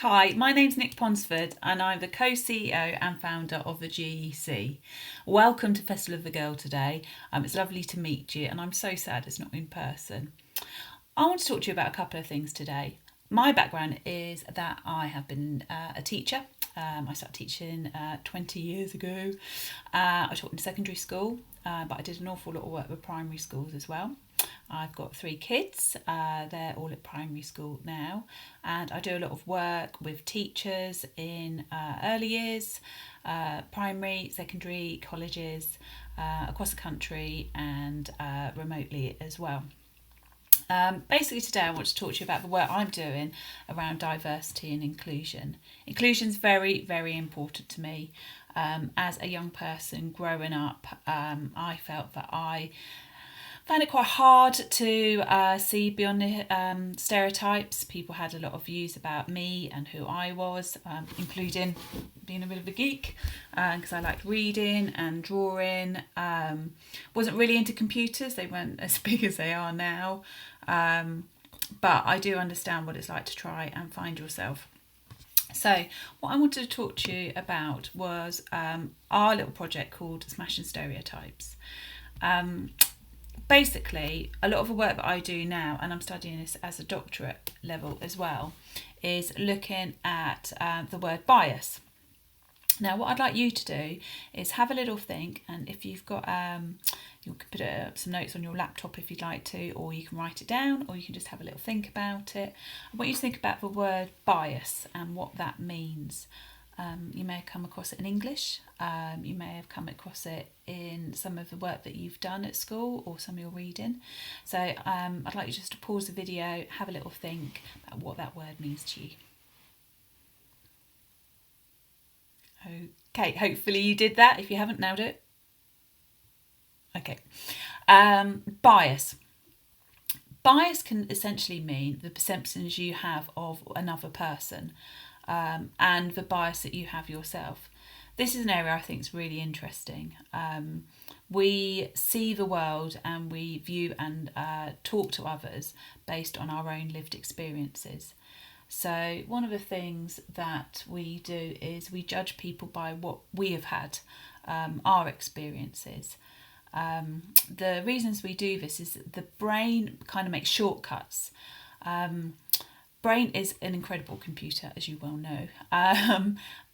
Hi, my name's Nick Ponsford and I'm the co-CEO and founder of the GEC. Welcome to Festival of the Girl today. It's lovely to meet you and I'm so sad it's not in person. I want to talk to you about a couple of things today. My background is that I have been a teacher. I started teaching 20 years ago. I taught in secondary school, but I did an awful lot of work with primary schools as well. I've got 3 kids, they're all at primary school now, and I do a lot of work with teachers in early years, primary, secondary, colleges, across the country and remotely as well. Basically today I want to talk to you about the work I'm doing around diversity and inclusion. Inclusion is very, very important to me. As a young person growing up, I felt that I found it quite hard to see beyond the stereotypes. People had a lot of views about me and who I was, including being a bit of a geek because I liked reading and drawing. Wasn't really into computers, they weren't as big as they are now. But I do understand what it's like to try and find yourself. So what I wanted to talk to you about was our little project called Smashing Stereotypes. Basically, a lot of the work that I do now, and I'm studying this as a doctorate level as well, is looking at the word bias. Now, what I'd like you to do is have a little think, and if you've got, you can put some notes on your laptop if you'd like to, or you can write it down, or you can just have a little think about it. I want you to think about the word bias and what that means. You may have come across it in English, you may have come across it in some of the work that you've done at school or some of your reading. So I'd like you just to pause the video, have a little think about what that word means to you. Okay, hopefully you did that. If you haven't, nailed it. Okay. Bias. Bias can essentially mean the perceptions you have of another person and the bias that you have yourself. This is an area I think is really interesting. We see the world and we view and talk to others based on our own lived experiences. So one of the things that we do is we judge people by what we have had, our experiences. The reasons we do this is that the brain kind of makes shortcuts. Brain is an incredible computer, as you well know,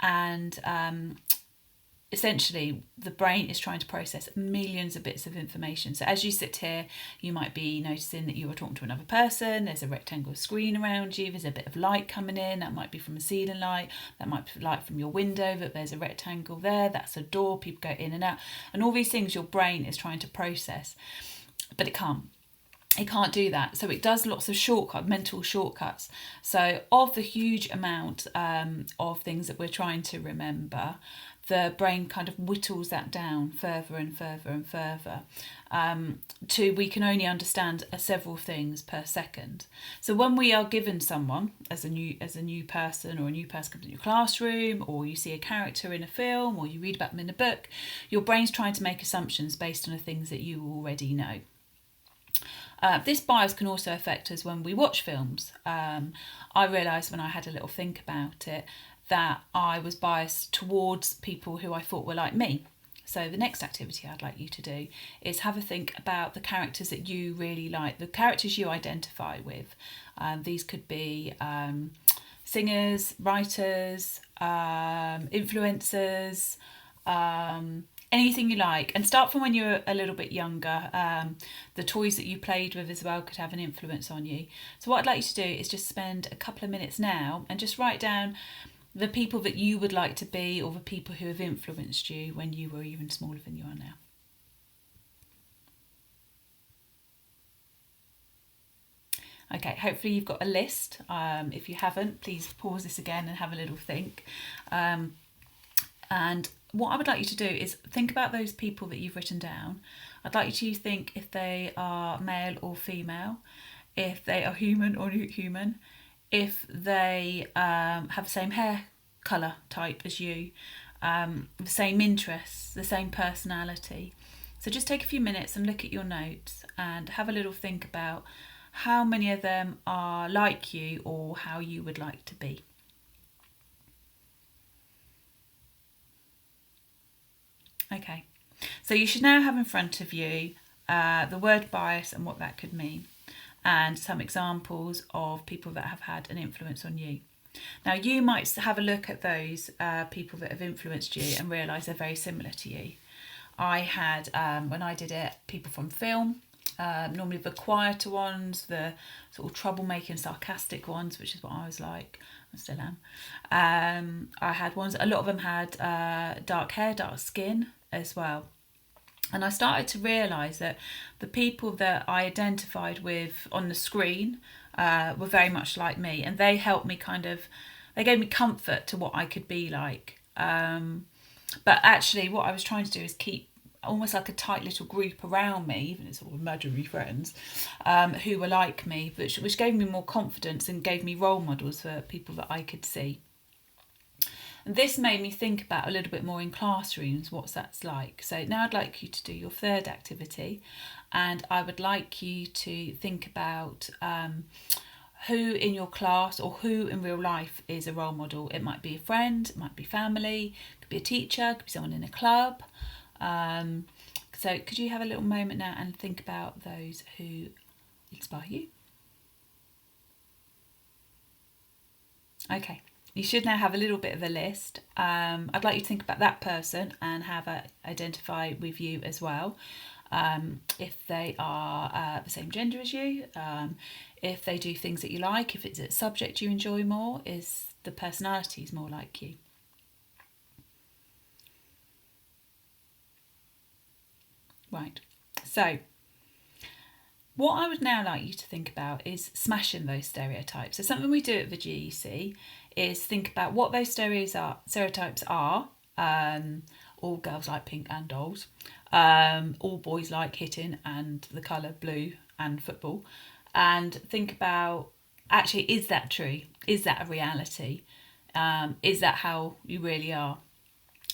and essentially the brain is trying to process millions of bits of information. So as you sit here, you might be noticing that you are talking to another person, there's a rectangular screen around you, there's a bit of light coming in, that might be from a ceiling light, that might be light from your window, but there's a rectangle there, that's a door, people go in and out, and all these things your brain is trying to process, but it can't do that. So it does lots of mental shortcuts. So of the huge amount of things that we're trying to remember, the brain kind of whittles that down further and further and further to we can only understand several things per second. So when we are given someone as a new person, or a new person comes in your classroom, or you see a character in a film, or you read about them in a book, your brain's trying to make assumptions based on the things that you already know. This bias can also affect us when we watch films. I realised when I had a little think about it that I was biased towards people who I thought were like me. So the next activity I'd like you to do is have a think about the characters that you really like, the characters you identify with. These could be singers, writers, influencers, anything you like, and start from when you're a little bit younger. The toys that you played with as well could have an influence on you. So what I'd like you to do is just spend a couple of minutes now and just write down the people that you would like to be, or the people who have influenced you when you were even smaller than you are now. Okay, hopefully you've got a list. If you haven't, please pause this again and have a little think. And what I would like you to do is think about those people that you've written down. I'd like you to think if they are male or female, if they are human or not human, if they have the same hair colour type as you, the same interests, the same personality. So just take a few minutes and look at your notes and have a little think about how many of them are like you or how you would like to be. Okay, so you should now have in front of you the word bias and what that could mean, and some examples of people that have had an influence on you. Now, you might have a look at those people that have influenced you and realise they're very similar to you. I had, when I did it, people from film, normally the quieter ones, the sort of troublemaking, sarcastic ones, which is what I was like. I still am. I had ones, a lot of them had dark hair, dark skin as well. And I started to realise that the people that I identified with on the screen were very much like me, and they helped me they gave me comfort to what I could be like. But actually what I was trying to do is keep almost like a tight little group around me, even as sort of imaginary friends, who were like me, which gave me more confidence and gave me role models for people that I could see. And this made me think about a little bit more in classrooms what that's like. So now I'd like you to do your third activity, and I would like you to think about who in your class or who in real life is a role model. It might be a friend, it might be family, it could be a teacher, it could be someone in a club. So could you have a little moment now and think about those who inspire you? Okay. You should now have a little bit of a list. I'd like you to think about that person and have identify with you as well. If they are the same gender as you, if they do things that you like, if it's a subject you enjoy more, is the personalities more like you. Right. So what I would now like you to think about is smashing those stereotypes. So something we do at the GEC is think about what those stereotypes are. All girls like pink and dolls. All boys like hitting and the colour blue and football. And think about, actually, is that true? Is that a reality? Is that how you really are?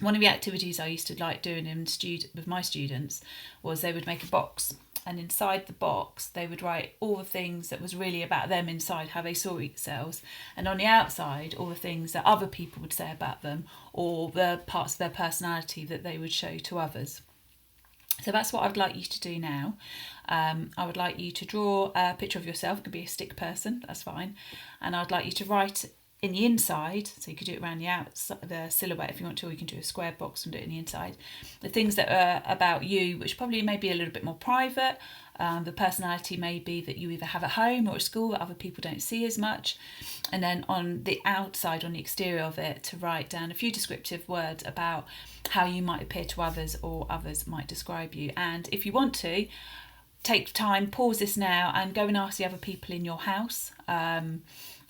One of the activities I used to like doing with my students was they would make a box, and inside the box they would write all the things that was really about them inside, how they saw themselves, and on the outside all the things that other people would say about them, or the parts of their personality that they would show to others. So that's what I'd like you to do now. I would like you to draw a picture of yourself. It could be a stick person, that's fine. And I'd like you to write in the inside, so you could do it around the outside, the silhouette if you want to, or you can do a square box and do it in the inside. The things that are about you, which probably may be a little bit more private. The personality may be that you either have at home or at school that other people don't see as much. And then on the outside, on the exterior of it, to write down a few descriptive words about how you might appear to others or others might describe you. And if you want to, take time, pause this now and go and ask the other people in your house.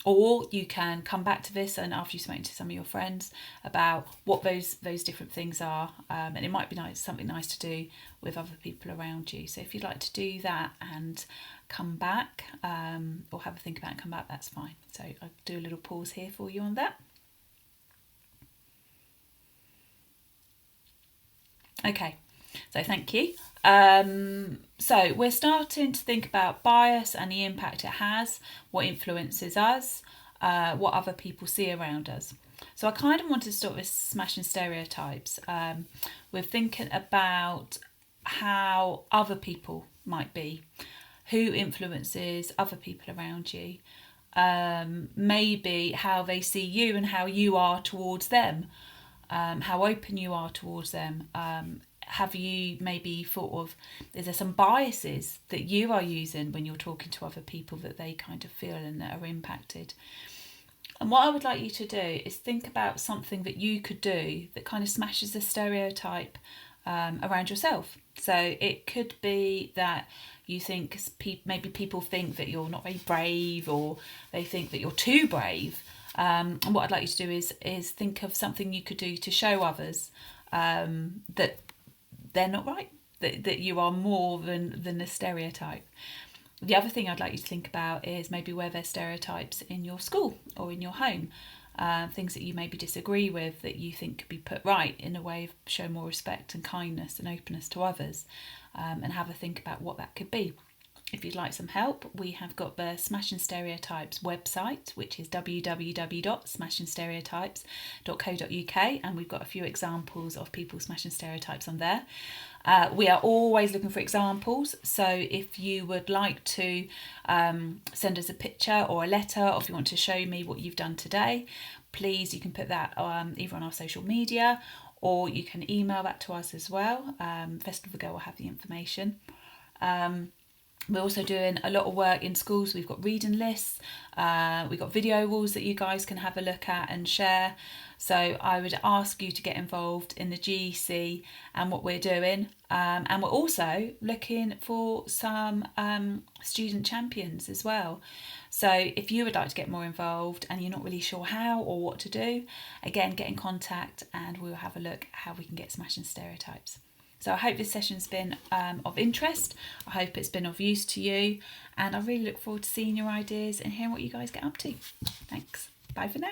Or you can come back to this and after you've spoken to some of your friends about what those different things are. And it might be something nice to do with other people around you. So if you'd like to do that and come back, or have a think about it and come back, that's fine. So I'll do a little pause here for you on that. Okay, so thank you. So we're starting to think about bias and the impact it has, what influences us, what other people see around us. So I kind of want to start with smashing stereotypes. We're thinking about how other people might be, who influences other people around you, maybe how they see you and how you are towards them, how open you are towards them. Have you maybe thought of, is there some biases that you are using when you're talking to other people that they kind of feel and that are impacted? And what I would like you to do is think about something that you could do that kind of smashes the stereotype around yourself. So it could be that you think maybe people think that you're not very brave, or they think that you're too brave. And what I'd like you to do is think of something you could do to show others that they're not right, that you are more than a stereotype. The other thing I'd like you to think about is maybe where there's stereotypes in your school or in your home, things that you maybe disagree with that you think could be put right in a way of show more respect and kindness and openness to others, and have a think about what that could be. if you'd like some help, we have got the Smashing Stereotypes website, which is www.smashingstereotypes.co.uk, and we've got a few examples of people smashing stereotypes on there. We are always looking for examples, so if you would like to send us a picture or a letter, or if you want to show me what you've done today, please, you can put that either on our social media, or you can email that to us as well. Festival of the Girl will have the information. We're also doing a lot of work in schools. We've got reading lists, we've got video walls that you guys can have a look at and share. So I would ask you to get involved in the GEC and what we're doing. And we're also looking for some student champions as well. So if you would like to get more involved and you're not really sure how or what to do, again, get in contact and we'll have a look at how we can get smashing stereotypes. So I hope this session's been of interest. I hope it's been of use to you. And I really look forward to seeing your ideas and hearing what you guys get up to. Thanks. Bye for now.